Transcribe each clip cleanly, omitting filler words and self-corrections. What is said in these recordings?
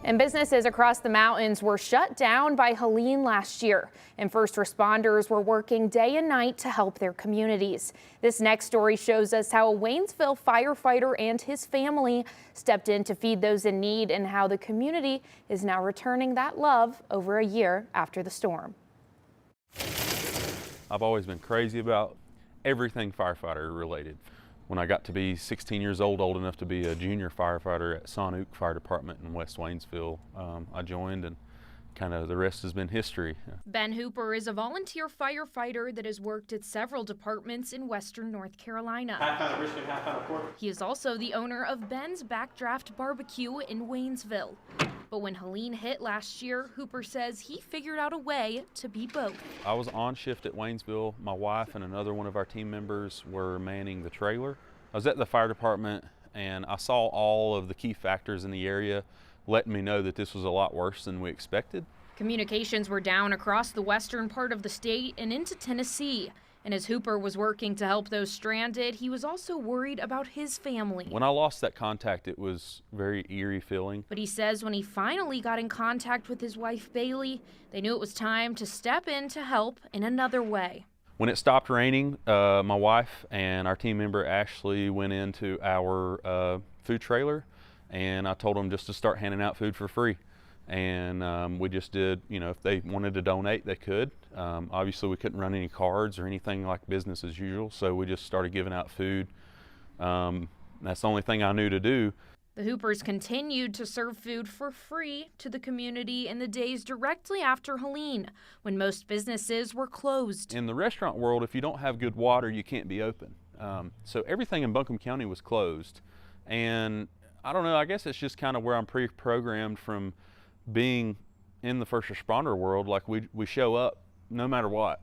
And businesses across the mountains were shut down by Helene last year, and first responders were working day and night to help their communities. This next story shows us how a Waynesville firefighter and his family stepped in to feed those in need, and how the community is now returning that love over a year after the storm. I've always been crazy about everything firefighter related. When I got to be 16 years old enough to be a junior firefighter at Sanook Fire Department in West Waynesville, I joined, and kind of the rest has been history. Ben Hooper is a volunteer firefighter that has worked at several departments in western North Carolina. Half pound of brisket, half pound of pork. He is also the owner of Ben's Backdraft BBQ in Waynesville. But when Helene hit last year, Hooper says he figured out a way to be both. I was on shift at Waynesville. My wife and another one of our team members were manning the trailer. I was at the fire department and I saw all of the key factors in the area letting me know that this was a lot worse than we expected. Communications were down across the western part of the state and into Tennessee. And as Hooper was working to help those stranded, he was also worried about his family. When I lost that contact, it was a very eerie feeling. But he says when he finally got in contact with his wife, Bailey, they knew it was time to step in to help in another way. When it stopped raining, my wife and our team member Ashley went into our food trailer, and I told them just to start handing out food for free. And we just did, if they wanted to donate, they could. Obviously, we couldn't run any cards or anything like business as usual, so we just started giving out food. That's the only thing I knew to do. The Hoopers continued to serve food for free to the community in the days directly after Helene, when most businesses were closed. In the restaurant world, if you don't have good water, you can't be open. So everything in Buncombe County was closed. And I don't know, I guess it's just kind of where I'm pre-programmed from being in the first responder world. Like we show up no matter what,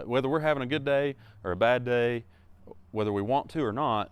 whether we're having a good day or a bad day, whether we want to or not,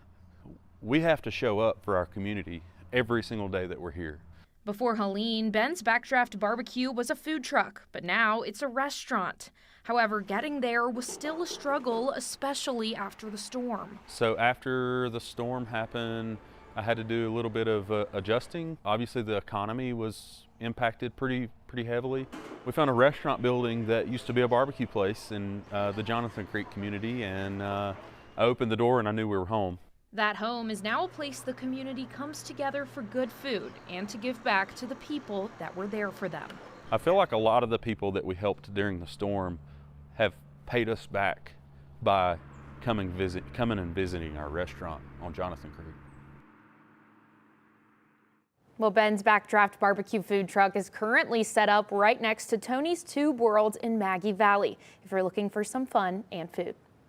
we have to show up for our community every single day that we're here. Before Helene, Ben's Backdraft BBQ was a food truck, but now it's a restaurant. However, getting there was still a struggle, especially after the storm. So after the storm happened, I had to do a little bit of adjusting. Obviously, the economy was impacted pretty heavily. We found a restaurant building that used to be a barbecue place in the Jonathan Creek community, and I opened the door and I knew we were home. That home is now a place the community comes together for good food and to give back to the people that were there for them. I feel like a lot of the people that we helped during the storm have paid us back by coming and visiting our restaurant on Jonathan Creek. Well, Ben's Backdraft BBQ food truck is currently set up right next to Tony's Tube World in Maggie Valley if you're looking for some fun and food.